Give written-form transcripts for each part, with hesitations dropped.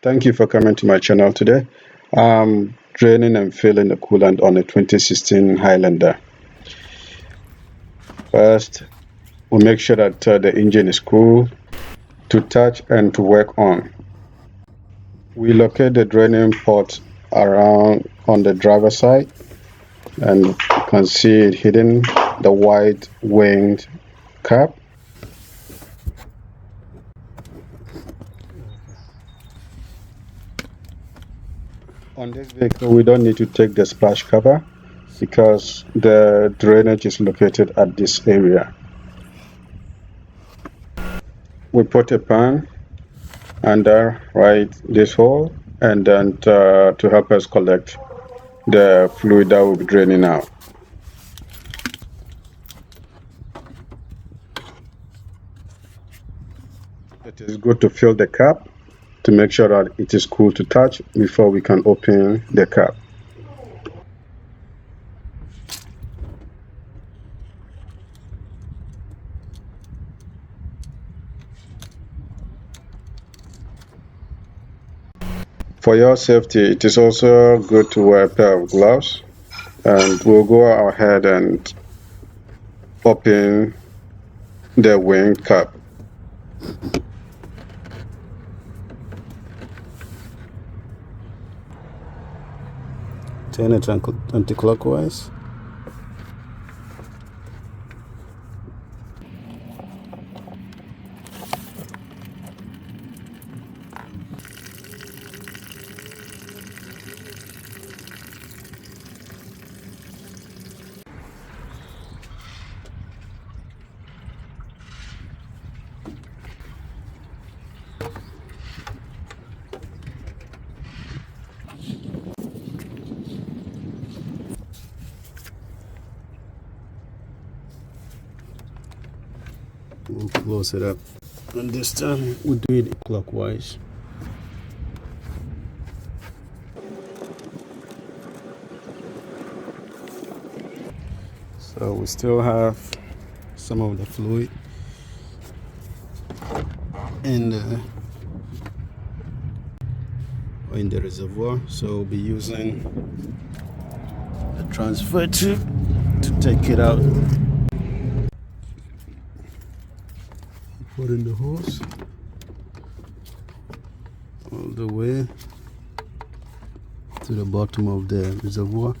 Thank you for coming to my channel today. I'm draining and filling the coolant on a 2016 Highlander. First, we make sure that the engine is cool to touch and to work on. We locate the draining port around on the driver's side, and you can see it hidden the white winged cap. On this vehicle, we don't need to take the splash cover because the drainage is located at this area. We put a pan under right this hole, and then to help us collect the fluid that will be draining out. It is good to fill the cap to make sure that it is cool to touch before we can open the cap. For your safety, it is also good to wear a pair of gloves, and we'll go ahead and open the wing cap. Turn it anti-clockwise. We'll close it up, and this time we'll do it clockwise. So we still have some of the fluid in the reservoir, so we'll be using the transfer tube to take it out. Put in the hose all the way to the bottom of the reservoir.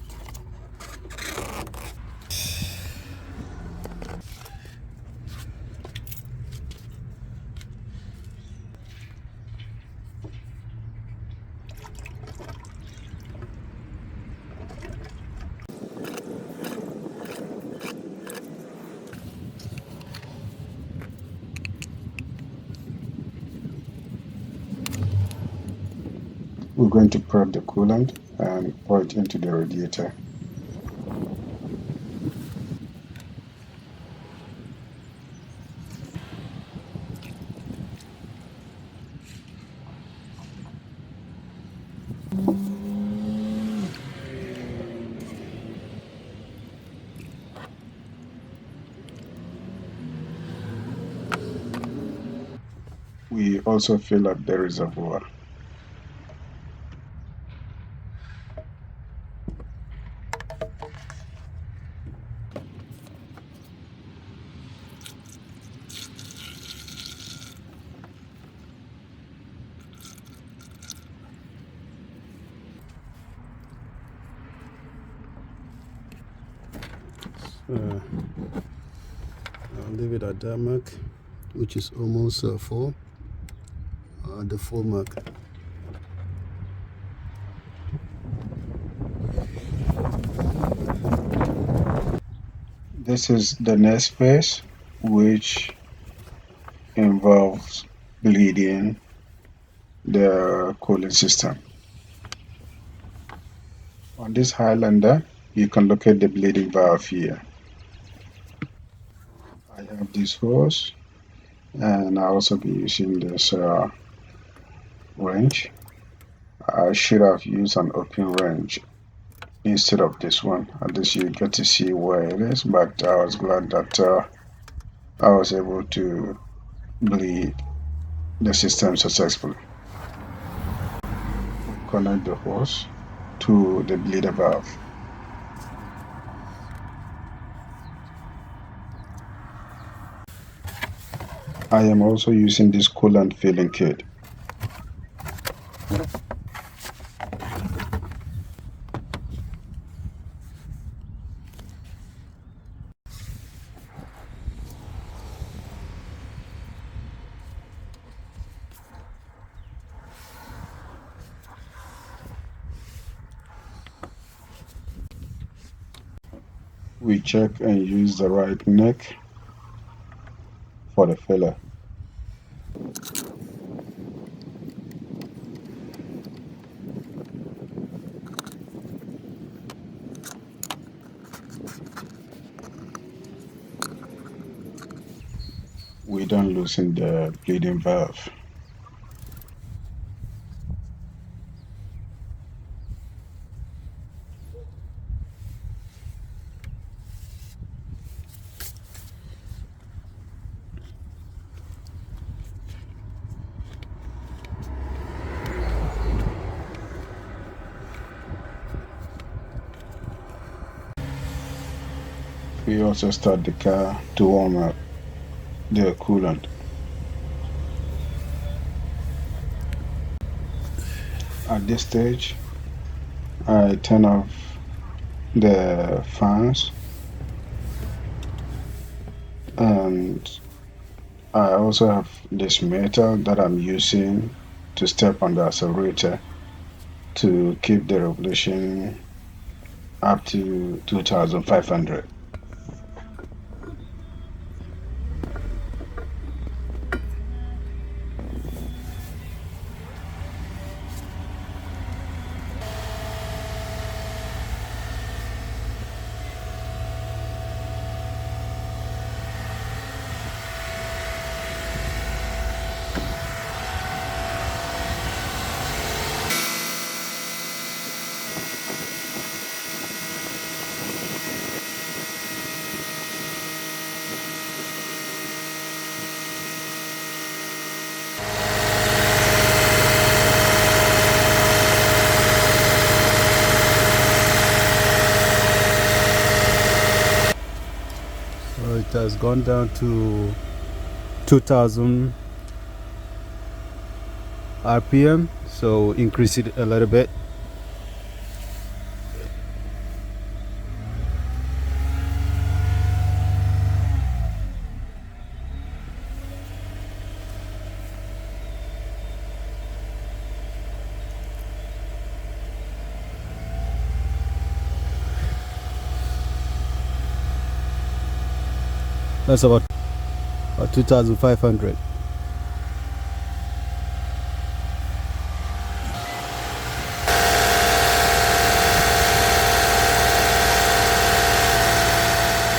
We're going to prep the coolant and pour it into the radiator. We also fill up the reservoir. I'll leave it at that mark, which is almost full. The full mark. This is the next phase, which involves bleeding the cooling system. On this Highlander, you can locate the bleeding valve here. I have this hose, and I'll also be using this wrench. I should have used an open wrench instead of this one. At least you get to see where it is, but I was glad that I was able to bleed the system successfully. connect the hose to the bleeder valve. I am also using this coolant filling kit. We check and use the right neck for the filler. We don't loosen the bleeding valve. We also start the car to warm up the coolant. At this stage, I turn off the fans and I also have this metal that I'm using to step on the accelerator to keep the revolution up to 2500. So it has gone down to 2000 RPM, so increase it a little bit. That's about 2500.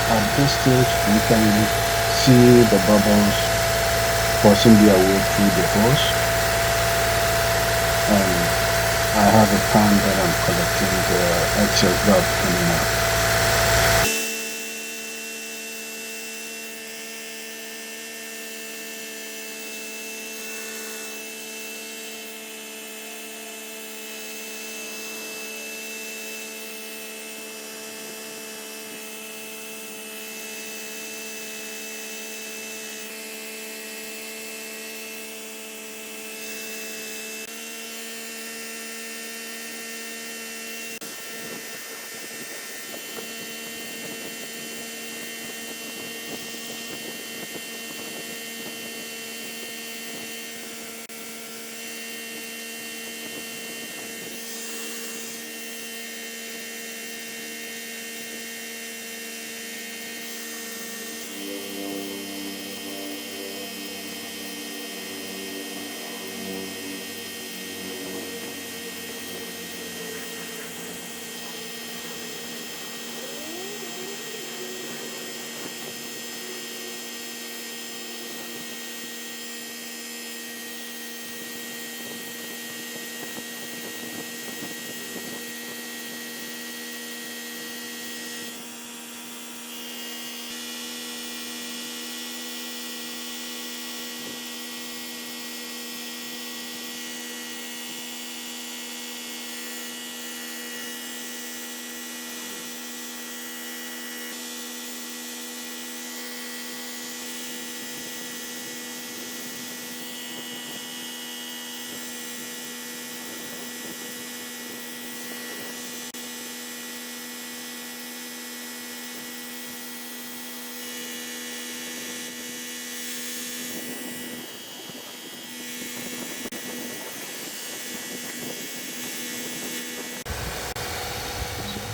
At this stage, you can see the bubbles forcing their way through the hose. And I have a pan that I'm collecting the excess valve coming out.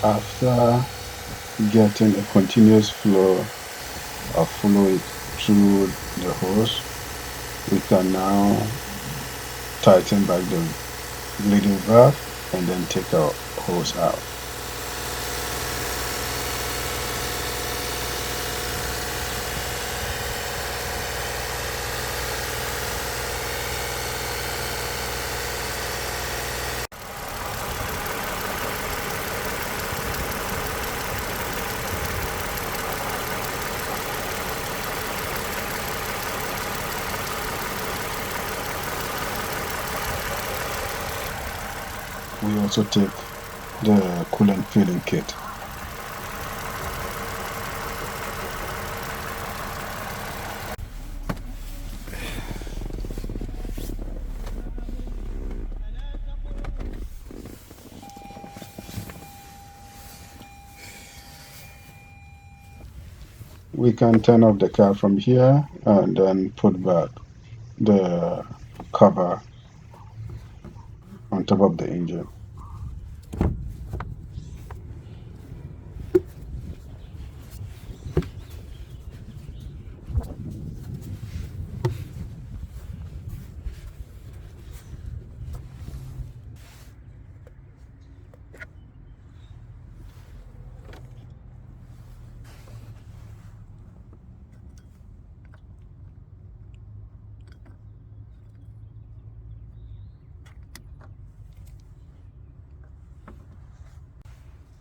After getting a continuous flow of fluid through the hose, we can now tighten back the bleeding valve and then take our hose out. We also take the coolant filling kit. We can turn off the car from here and then put back the cover on top of the engine.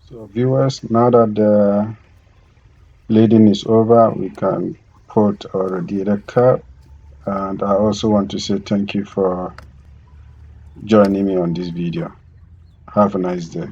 So viewers, now that the bleeding is over, we can put our radiator cap. And I also want to say thank you for joining me on this video. Have a nice day.